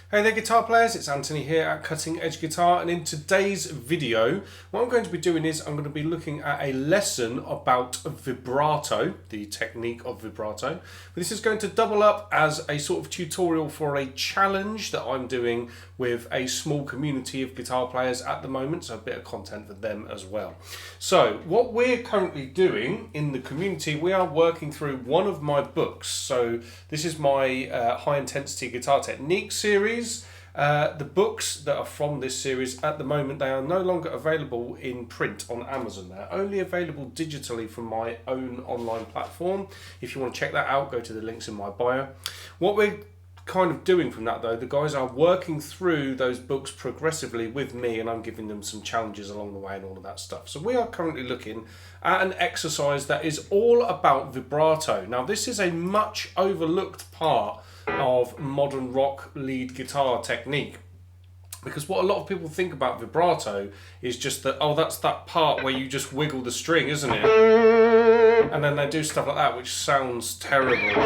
Hey there guitar players, it's Anthony here at Cutting Edge Guitar, and in today's video what I'm going to be doing is I'm going to be looking at a lesson about vibrato, the technique of vibrato. But this is going to double up as a sort of tutorial for a challenge that I'm doing with a small community of guitar players at the moment, so a bit of content for them as well. So what we're currently doing in the community, we are working through one of my books. So this is my high intensity guitar technique series. The books that are from this series at the moment, they are no longer available in print on Amazon. They're only available digitally from my own online platform. If you want to check that out, go to the links in my bio. What we're kind of doing from that though, the guys are working through those books progressively with me, and I'm giving them some challenges along the way and all of that stuff. So we are currently looking at an exercise that is all about vibrato. Now this is a much overlooked part of modern rock lead guitar technique, because what a lot of people think about vibrato is just that, oh, that's that part where you just wiggle the string, isn't it? And then they do stuff like that, which sounds terrible.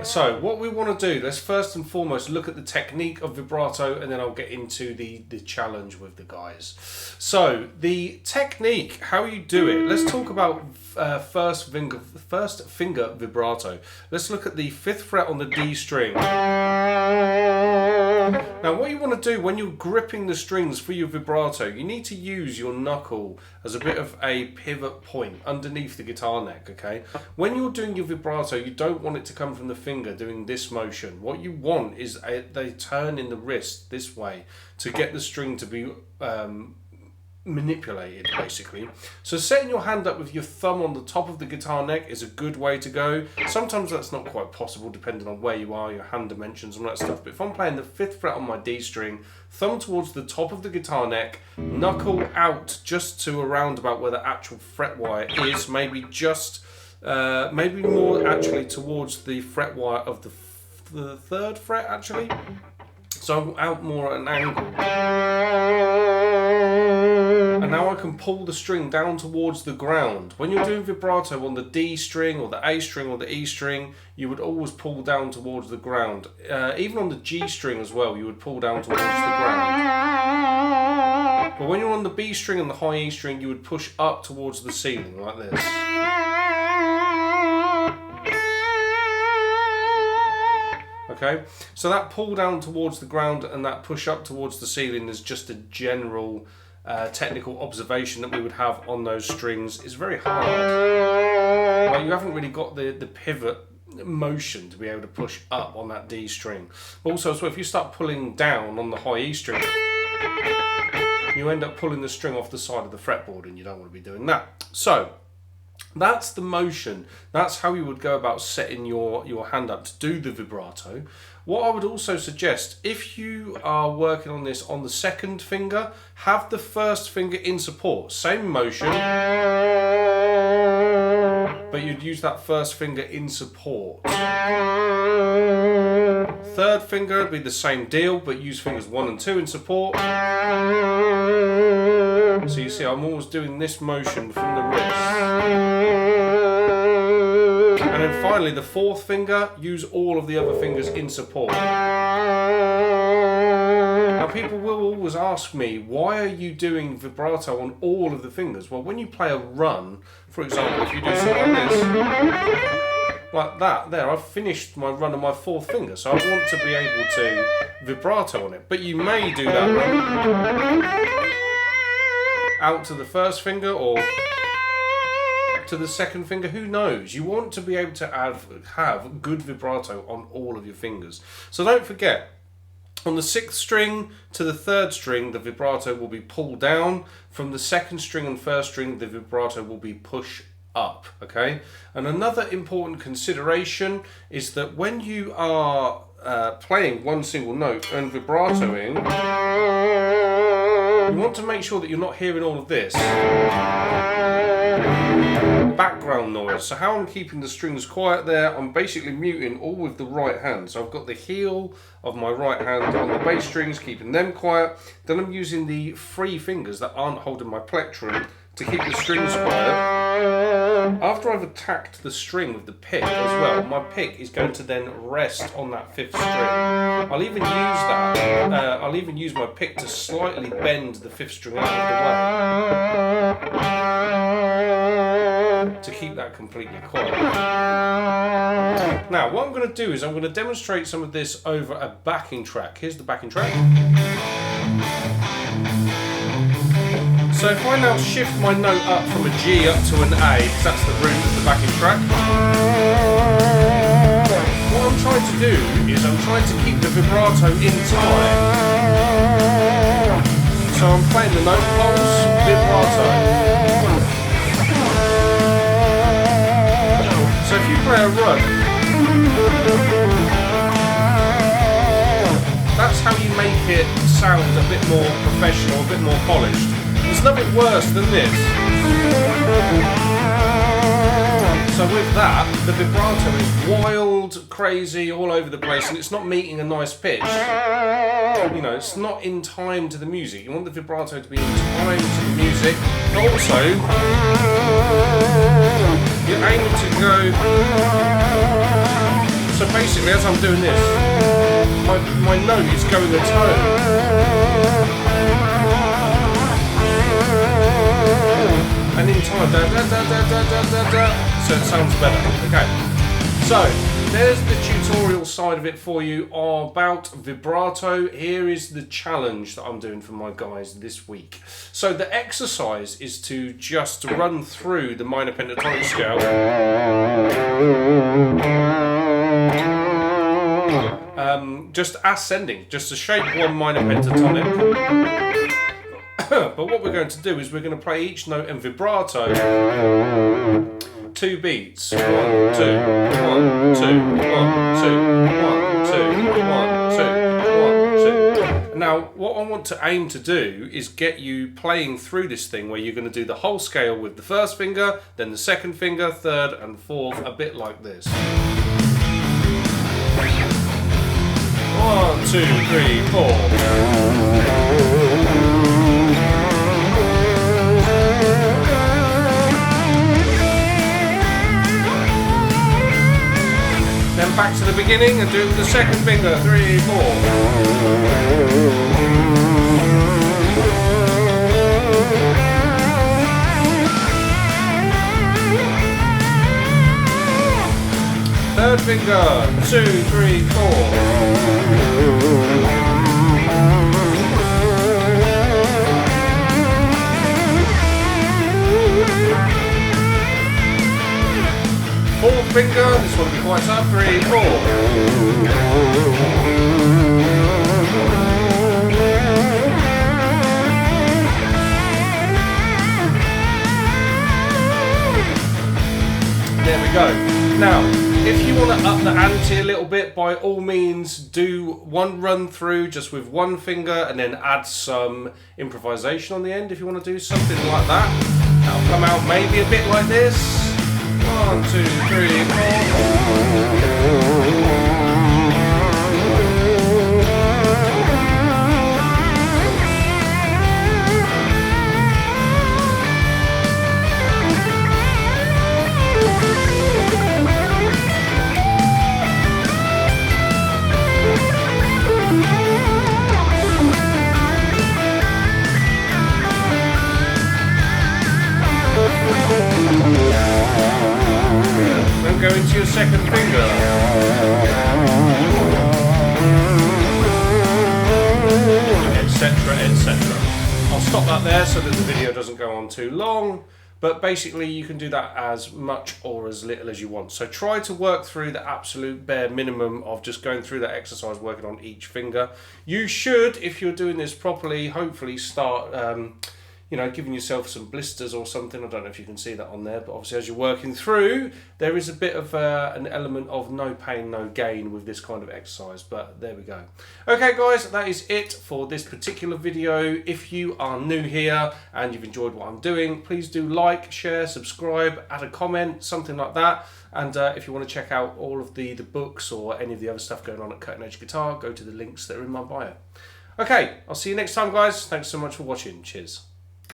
So what we want to do, let's first and foremost look at the technique of vibrato, and then I'll get into the challenge with the guys. So the technique, how you do it, let's talk about first finger vibrato. Let's look at the 5th fret on the D string. Now what you want to do when you're gripping the strings for your vibrato, you need to use your knuckle as a bit of a pivot point underneath the guitar neck, okay? When you're doing your vibrato, you don't want it to come from the finger doing this motion. What you want is they turn in the wrist this way to get the string to be manipulated, basically. So setting your hand up with your thumb on the top of the guitar neck is a good way to go. Sometimes that's not quite possible depending on where you are, your hand dimensions and all that stuff, but if I'm playing the 5th fret on my D string, thumb towards the top of the guitar neck, knuckle out just to around about where the actual fret wire is, maybe just maybe more actually towards the fret wire of the 3rd fret actually, so I'm out more at an angle. And now I can pull the string down towards the ground. When you're doing vibrato on the D string or the A string or the E string, you would always pull down towards the ground. Even on the G string as well, you would pull down towards the ground. But when you're on the B string and the high E string, you would push up towards the ceiling like this. Okay, so that pull down towards the ground and that push up towards the ceiling is just a general technical observation that we would have on those strings. Is very hard. Like, you haven't really got the pivot motion to be able to push up on that D string. Also, so if you start pulling down on the high E string, you end up pulling the string off the side of the fretboard, and you don't want to be doing that. So that's the motion. That's how you would go about setting your hand up to do the vibrato. What I would also suggest, if you are working on this on the 2nd finger, have the 1st finger in support. Same motion, but you'd use that 1st finger in support. 3rd finger would be the same deal, but use fingers 1 and 2 in support. So you see, I'm always doing this motion from the wrist. And then finally, the 4th finger, use all of the other fingers in support. Now people will always ask me, why are you doing vibrato on all of the fingers? Well, when you play a run, for example, if you do something like this, like that, there, I've finished my run on my 4th finger, so I want to be able to vibrato on it. But you may do that run out to the 1st finger or to the 2nd finger, who knows? You want to be able to have good vibrato on all of your fingers. So don't forget, on the 6th string to the 3rd string, the vibrato will be pulled down. From the 2nd string and 1st string, the vibrato will be push up, okay? And another important consideration is that when you are playing one single note and vibratoing, you want to make sure that you're not hearing all of this background noise. So how I'm keeping the strings quiet there, I'm basically muting all with the right hand. So I've got the heel of my right hand on the bass strings, keeping them quiet. Then I'm using the 3 fingers that aren't holding my plectrum to keep the strings quiet. After I've attacked the string with the pick as well, my pick is going to then rest on that 5th string. I'll even use that. I'll even use my pick to slightly bend the 5th string out of the way to keep that completely quiet. Now, what I'm going to do is I'm going to demonstrate some of this over a backing track. Here's the backing track. So if I now shift my note up from a G up to an A, because that's the root of the backing track, what I'm trying to do is I'm trying to keep the vibrato in time. So I'm playing the note pulse, vibrato. So if you play a run, that's how you make it sound a bit more professional, a bit more polished. There's nothing worse than this. So with that, the vibrato is wild, crazy, all over the place, and it's not meeting a nice pitch. You know, it's not in time to the music. You want the vibrato to be in time to the music, but also you're aiming to go. So basically, as I'm doing this, my note is going a tone. And in time, da, da, da, da, da, da, da, da, so it sounds better. Okay, so there's the tutorial side of it for you about vibrato. Here is the challenge that I'm doing for my guys this week. So the exercise is to just run through the minor pentatonic scale. Just ascending, just to shape one minor pentatonic. But what we're going to do is we're going to play each note in vibrato 2 beats. 1, 2, 1, 2, 1, 2, 1, 2, 1, 2, 1, 2. Now, what I want to aim to do is get you playing through this thing where you're going to do the whole scale with the 1st finger, then the 2nd finger, 3rd and 4th, a bit like this. 1, 2, 3, 4. Then back to the beginning and do it with the 2nd finger. 3, 4. Third finger. 2, 3, 4. Fourth finger, this one will be quite tough, 3, 4. There we go. Now, if you want to up the ante a little bit, by all means do one run through just with one finger and then add some improvisation on the end if you want to do something like that. That'll come out maybe a bit like this. 1, 2, 3, 4. Then go into your 2nd finger. Etc, etc. I'll stop that there so that the video doesn't go on too long. But basically you can do that as much or as little as you want. So try to work through the absolute bare minimum of just going through that exercise, working on each finger. You should, if you're doing this properly, hopefully start you know, giving yourself some blisters or something. I don't know if you can see that on there, but obviously as you're working through, there is a bit of an element of no pain, no gain with this kind of exercise, but there we go. Okay guys, that is it for this particular video. If you are new here and you've enjoyed what I'm doing, please do like, share, subscribe, add a comment, something like that. And if you want to check out all of the books or any of the other stuff going on at Cutting Edge Guitar, go to the links that are in my bio. Okay, I'll see you next time guys. Thanks so much for watching. Cheers.